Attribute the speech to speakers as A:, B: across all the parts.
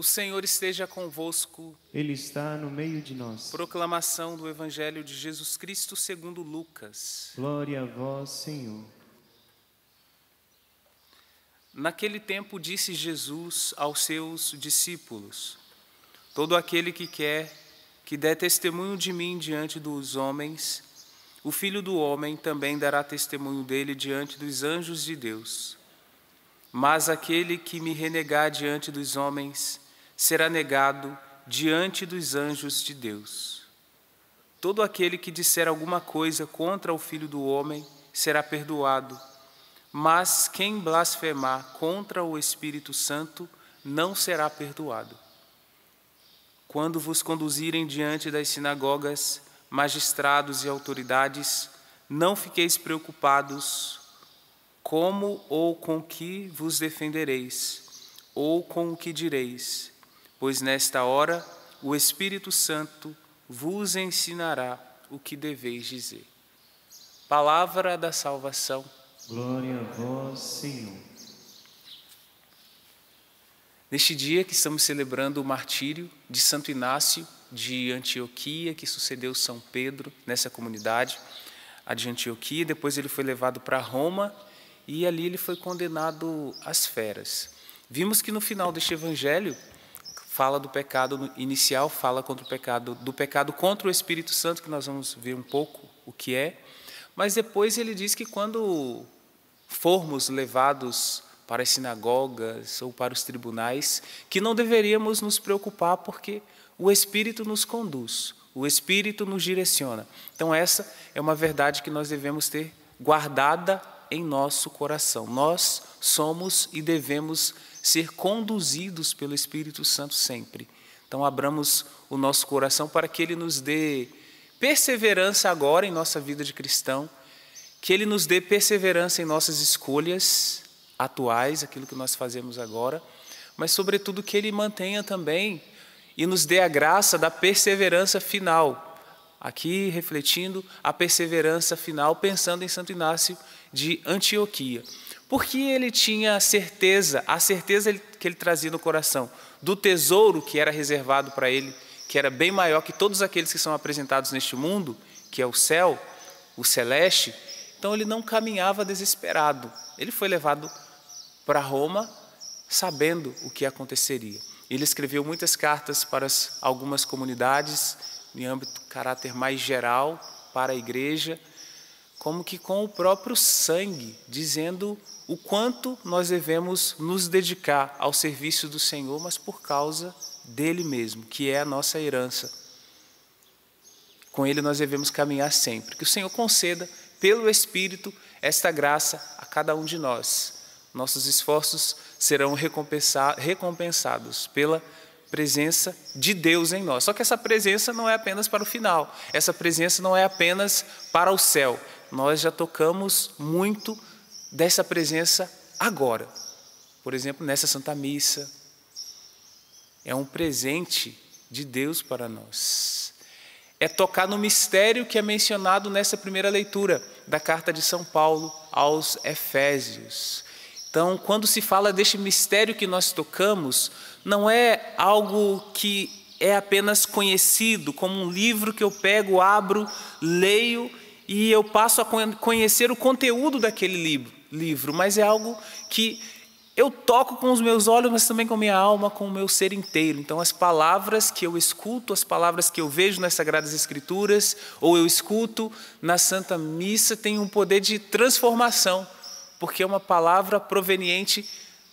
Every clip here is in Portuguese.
A: O Senhor esteja convosco.
B: Ele está no meio de nós.
A: Proclamação do Evangelho de Jesus Cristo segundo Lucas.
B: Glória a vós, Senhor.
A: Naquele tempo disse Jesus aos seus discípulos: todo aquele que quer que dê testemunho de mim diante dos homens, o Filho do Homem também dará testemunho dele diante dos anjos de Deus. Mas aquele que me renegar diante dos homens será negado diante dos anjos de Deus. Todo aquele que disser alguma coisa contra o Filho do Homem será perdoado, mas quem blasfemar contra o Espírito Santo não será perdoado. Quando vos conduzirem diante das sinagogas, magistrados e autoridades, não fiqueis preocupados como ou com que vos defendereis, ou com o que direis, pois nesta hora o Espírito Santo vos ensinará o que deveis dizer. Palavra da salvação.
B: Glória a vós, Senhor.
A: Neste dia que estamos celebrando o martírio de Santo Inácio de Antioquia, que sucedeu São Pedro nessa comunidade, a de Antioquia, depois ele foi levado para Roma e ali ele foi condenado às feras. Vimos que no final deste evangelho fala do pecado inicial, fala contra o pecado, do pecado contra o Espírito Santo, que nós vamos ver um pouco o que é, mas depois ele diz que quando formos levados para as sinagogas ou para os tribunais, que não deveríamos nos preocupar porque o Espírito nos conduz, o Espírito nos direciona. Então essa é uma verdade que nós devemos ter guardada em nosso coração. Nós somos e devemos ser conduzidos pelo Espírito Santo sempre. Então abramos o nosso coração para que Ele nos dê perseverança agora em nossa vida de cristão, que Ele nos dê perseverança em nossas escolhas atuais, aquilo que nós fazemos agora, mas sobretudo que Ele mantenha também e nos dê a graça da perseverança final. Aqui refletindo a perseverança final, pensando em Santo Inácio de Antioquia. Porque ele tinha a certeza que ele trazia no coração, do tesouro que era reservado para ele, que era bem maior que todos aqueles que são apresentados neste mundo, que é o céu, o celeste. Então ele não caminhava desesperado. Ele foi levado para Roma sabendo o que aconteceria. Ele escreveu muitas cartas para algumas comunidades, em âmbito caráter mais geral, para a igreja, como que com o próprio sangue, dizendo o quanto nós devemos nos dedicar ao serviço do Senhor, mas por causa dele mesmo, que é a nossa herança. Com ele nós devemos caminhar sempre. Que o Senhor conceda, pelo Espírito, esta graça a cada um de nós. Nossos esforços serão recompensados pela presença de Deus em nós. Só que essa presença não é apenas para o final. Essa presença não é apenas para o céu. Nós já tocamos muito dessa presença agora. Por exemplo, nessa Santa Missa. É um presente de Deus para nós. É tocar no mistério que é mencionado nessa primeira leitura da carta de São Paulo aos Efésios. Então, quando se fala deste mistério que nós tocamos, não é algo que é apenas conhecido, como um livro que eu pego, abro, leio e eu passo a conhecer o conteúdo daquele livro, mas é algo que eu toco com os meus olhos, mas também com a minha alma, com o meu ser inteiro. Então, as palavras que eu escuto, as palavras que eu vejo nas Sagradas Escrituras, ou eu escuto na Santa Missa, têm um poder de transformação, porque é uma palavra proveniente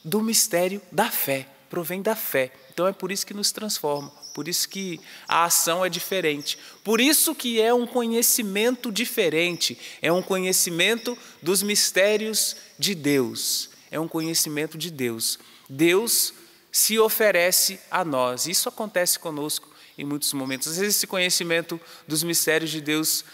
A: do mistério da fé, provém da fé. Então é por isso que nos transforma, por isso que a ação é diferente, por isso que é um conhecimento diferente, é um conhecimento dos mistérios de Deus, é um conhecimento de Deus. Deus se oferece a nós, isso acontece conosco em muitos momentos. Às vezes esse conhecimento dos mistérios de Deus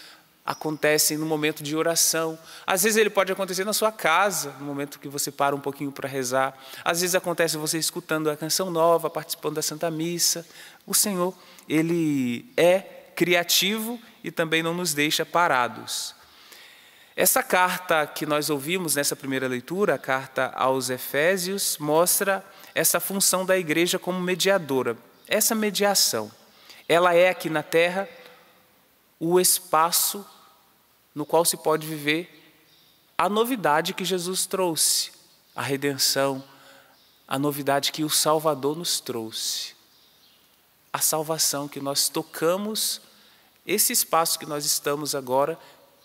A: acontecem no momento de oração. Às vezes ele pode acontecer na sua casa, no momento que você para um pouquinho para rezar. Às vezes acontece você escutando a canção nova, participando da Santa Missa. O Senhor, Ele é criativo e também não nos deixa parados. Essa carta que nós ouvimos nessa primeira leitura, a carta aos Efésios, mostra essa função da igreja como mediadora. Essa mediação, ela é aqui na terra o espaço no qual se pode viver a novidade que Jesus trouxe, a redenção, a novidade que o Salvador nos trouxe. A salvação que nós tocamos, esse espaço que nós estamos agora,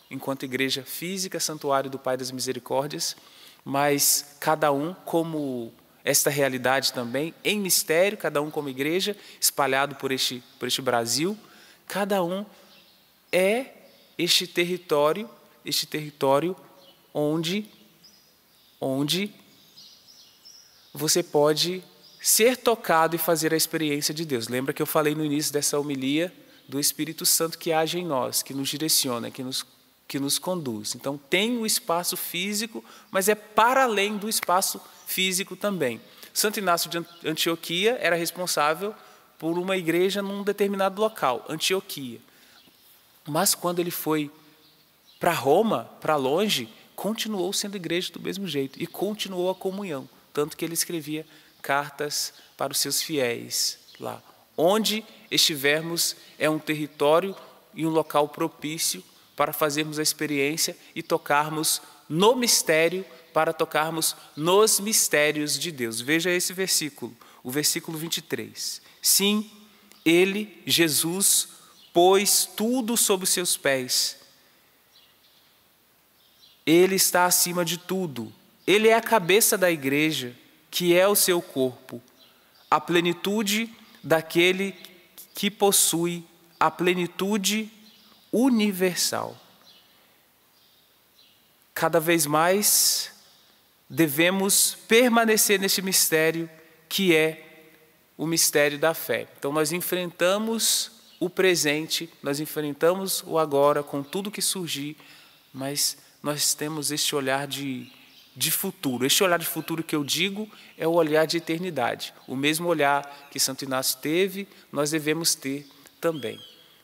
A: enquanto igreja física, santuário do Pai das Misericórdias, mas cada um como esta realidade também, em mistério, cada um como igreja, espalhado por este Brasil, cada um é este território onde você pode ser tocado e fazer a experiência de Deus. Lembra que eu falei no início dessa homilia do Espírito Santo que age em nós, que nos direciona, que nos conduz. Então tem o espaço físico, mas é para além do espaço físico também. Santo Inácio de Antioquia era responsável por uma igreja num determinado local, Antioquia. Mas quando ele foi para Roma, para longe, continuou sendo igreja do mesmo jeito e continuou a comunhão. Tanto que ele escrevia cartas para os seus fiéis lá. Onde estivermos é um território e um local propício para fazermos a experiência e tocarmos no mistério, para tocarmos nos mistérios de Deus. Veja esse versículo, o versículo 23. Sim, ele, Jesus, pôs tudo sob os seus pés. Ele está acima de tudo. Ele é a cabeça da igreja, que é o seu corpo, a plenitude daquele que possui a plenitude universal. Cada vez mais devemos permanecer nesse mistério que é o mistério da fé. Então nós enfrentamos o presente, nós enfrentamos o agora com tudo que surgir, mas nós temos este olhar de futuro. Este olhar de futuro que eu digo é o olhar de eternidade. O mesmo olhar que Santo Inácio teve, nós devemos ter também.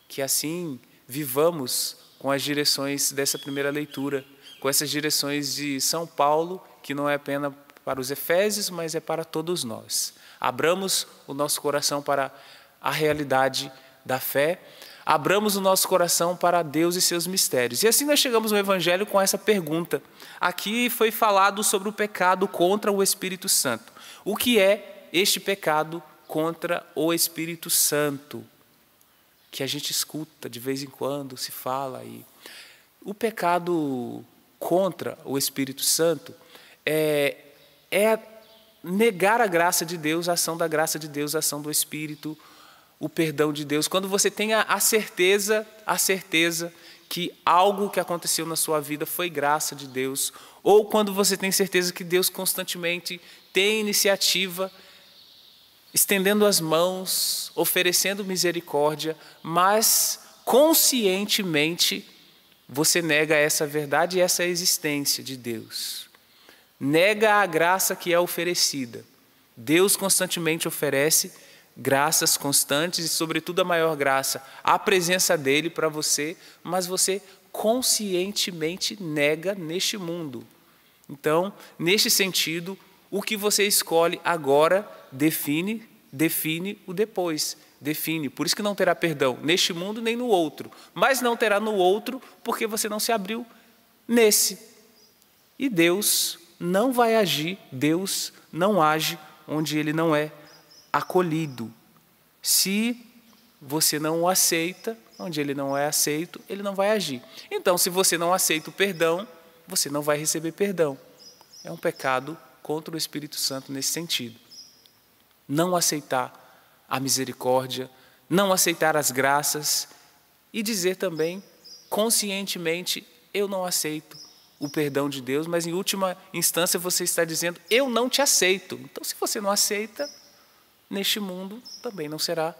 A: Que assim vivamos com as direções dessa primeira leitura, com essas direções de São Paulo, que não é apenas para os Efésios, mas é para todos nós. Abramos o nosso coração para a realidade da fé, abramos o nosso coração para Deus e seus mistérios. E assim nós chegamos no Evangelho com essa pergunta. Aqui foi falado sobre o pecado contra o Espírito Santo. O que é este pecado contra o Espírito Santo? Que a gente escuta de vez em quando, se fala aí. O pecado contra o Espírito Santo é negar a graça de Deus, a ação da graça de Deus, a ação do Espírito, o perdão de Deus. Quando você tem a certeza que algo que aconteceu na sua vida foi graça de Deus, ou quando você tem certeza que Deus constantemente tem iniciativa, estendendo as mãos, oferecendo misericórdia, mas conscientemente você nega essa verdade e essa existência de Deus. Nega a graça que é oferecida. Deus constantemente oferece graças constantes e, sobretudo, a maior graça, a presença dele para você, mas você conscientemente nega neste mundo. Então, neste sentido, o que você escolhe agora define o depois. Define. Por isso que não terá perdão neste mundo nem no outro. Mas não terá no outro porque você não se abriu nesse. E Deus não vai agir, Deus não age onde ele não é acolhido. Se você não o aceita, onde ele não é aceito, ele não vai agir. Então, se você não aceita o perdão, você não vai receber perdão. É um pecado contra o Espírito Santo nesse sentido. Não aceitar a misericórdia, não aceitar as graças e dizer também, conscientemente, eu não aceito o perdão de Deus, mas em última instância você está dizendo, eu não te aceito. Então, se você não aceita, neste mundo também não será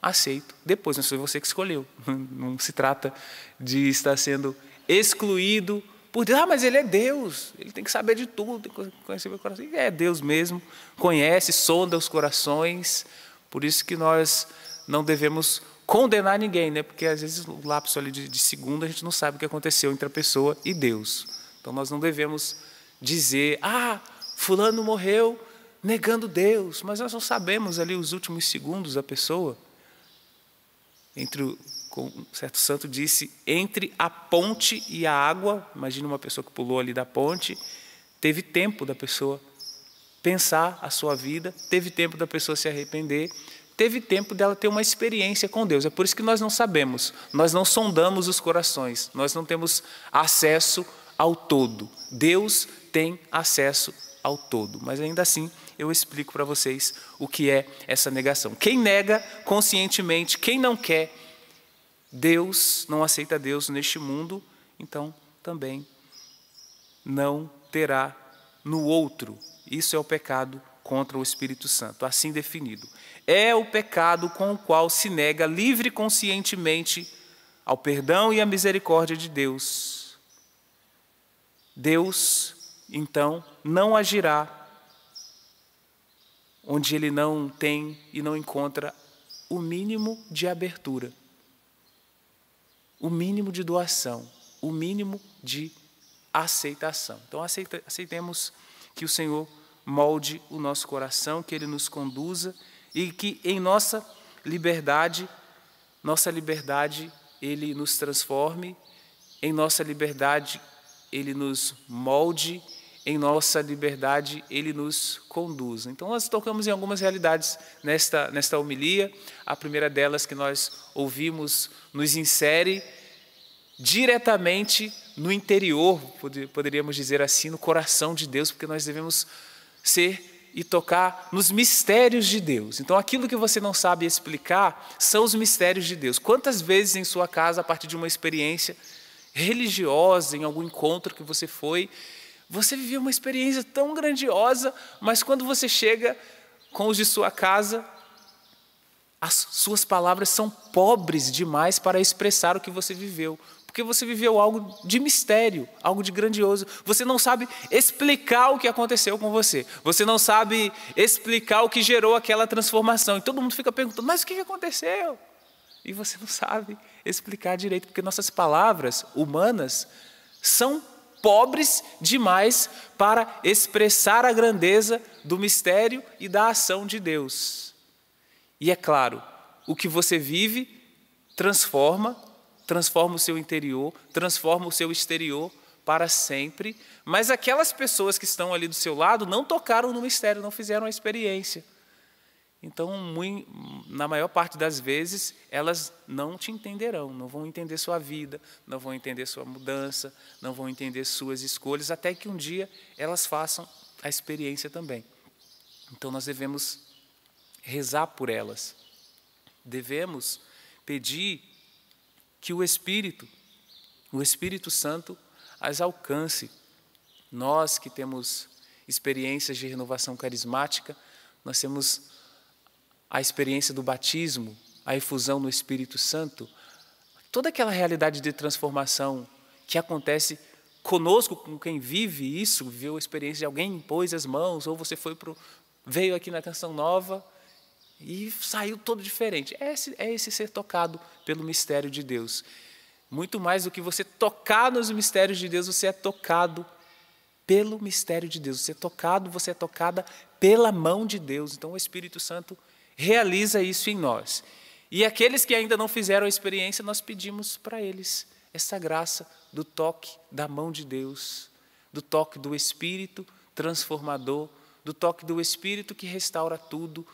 A: aceito. Depois, não foi você que escolheu. Não se trata de estar sendo excluído por Deus. Ah, mas ele é Deus, ele tem que saber de tudo, tem que conhecer meu coração. É Deus mesmo, conhece, sonda os corações. Por isso que nós não devemos condenar ninguém, né? Porque às vezes o lapso ali de segundo a gente não sabe o que aconteceu entre a pessoa e Deus. Então nós não devemos dizer, fulano morreu negando Deus, mas nós não sabemos ali os últimos segundos da pessoa. Como um certo santo disse, entre a ponte e a água, imagina uma pessoa que pulou ali da ponte, teve tempo da pessoa pensar a sua vida, teve tempo da pessoa se arrepender, teve tempo dela ter uma experiência com Deus. É por isso que nós não sabemos, nós não sondamos os corações, nós não temos acesso ao todo. Deus tem acesso ao todo, mas ainda assim eu explico para vocês o que é essa negação. Quem nega conscientemente, quem não quer Deus, não aceita Deus neste mundo, então também não terá no outro. Isso é o pecado contra o Espírito Santo, assim definido. É o pecado com o qual se nega livre e conscientemente ao perdão e à misericórdia de Deus. Deus, então, não agirá onde Ele não tem e não encontra o mínimo de abertura, o mínimo de doação, o mínimo de aceitação. Então, aceitemos que o Senhor molde o nosso coração, que Ele nos conduza e que em nossa liberdade, Ele nos transforme, em nossa liberdade Ele nos molde, em nossa liberdade Ele nos conduza. Então nós tocamos em algumas realidades nesta homilia. A primeira delas que nós ouvimos nos insere diretamente no interior, poderíamos dizer assim, no coração de Deus, porque nós devemos ser e tocar nos mistérios de Deus. Então aquilo que você não sabe explicar são os mistérios de Deus. Quantas vezes em sua casa, a partir de uma experiência religiosa, em algum encontro que você foi, você viveu uma experiência tão grandiosa, mas quando você chega com os de sua casa, as suas palavras são pobres demais para expressar o que você viveu. Porque você viveu algo de mistério, algo de grandioso. Você não sabe explicar o que aconteceu com você. Você não sabe explicar o que gerou aquela transformação. E todo mundo fica perguntando, mas o que aconteceu? E você não sabe explicar direito, porque nossas palavras humanas são pobres demais para expressar a grandeza do mistério e da ação de Deus. E é claro, o que você vive transforma o seu interior, transforma o seu exterior para sempre, mas aquelas pessoas que estão ali do seu lado não tocaram no mistério, não fizeram a experiência. Então, na maior parte das vezes, elas não te entenderão, não vão entender sua vida, não vão entender sua mudança, não vão entender suas escolhas, até que um dia elas façam a experiência também. Então, nós devemos rezar por elas, devemos pedir que o Espírito Santo as alcance. Nós que temos experiências de renovação carismática, nós temos a experiência do batismo, a efusão no Espírito Santo, toda aquela realidade de transformação que acontece conosco, com quem vive isso, viveu a experiência de alguém impôs as mãos, ou você veio aqui na Canção Nova e saiu todo diferente. É esse ser tocado pelo mistério de Deus. Muito mais do que você tocar nos mistérios de Deus, você é tocado pelo mistério de Deus. Você é tocada pela mão de Deus. Então o Espírito Santo realiza isso em nós. E aqueles que ainda não fizeram a experiência, nós pedimos para eles essa graça do toque da mão de Deus, do toque do Espírito transformador, do toque do Espírito que restaura tudo,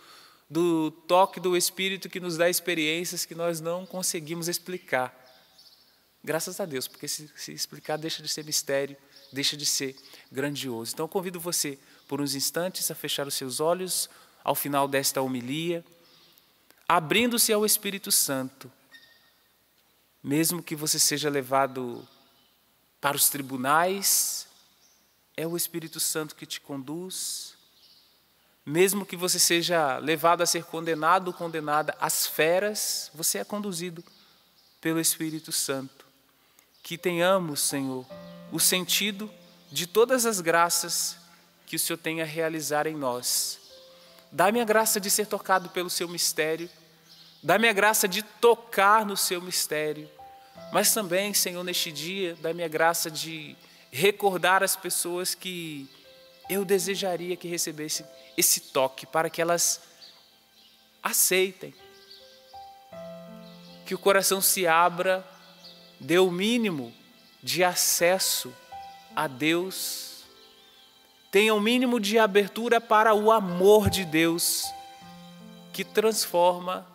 A: do toque do Espírito que nos dá experiências que nós não conseguimos explicar. Graças a Deus, porque se explicar deixa de ser mistério, deixa de ser grandioso. Então eu convido você, por uns instantes, a fechar os seus olhos ao final desta homilia, abrindo-se ao Espírito Santo, mesmo que você seja levado para os tribunais, é o Espírito Santo que te conduz. Mesmo que você seja levado a ser condenado ou condenada às feras, você é conduzido pelo Espírito Santo. Que tenhamos, Senhor, o sentido de todas as graças que o Senhor tem a realizar em nós. Dá-me a graça de ser tocado pelo seu mistério, Dá-me a graça de tocar no seu mistério. Mas também, Senhor, neste dia, dá-me a graça de recordar as pessoas que eu desejaria que recebessem esse toque, para que elas aceitem. Que o coração se abra, dê o mínimo de acesso a Deus, tenha o mínimo de abertura para o amor de Deus, que transforma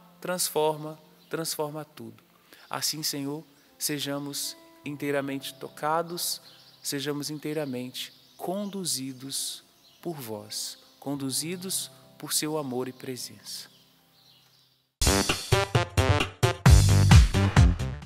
A: tudo. Assim, Senhor, sejamos inteiramente tocados, sejamos inteiramente conduzidos por vós, conduzidos por seu amor e presença.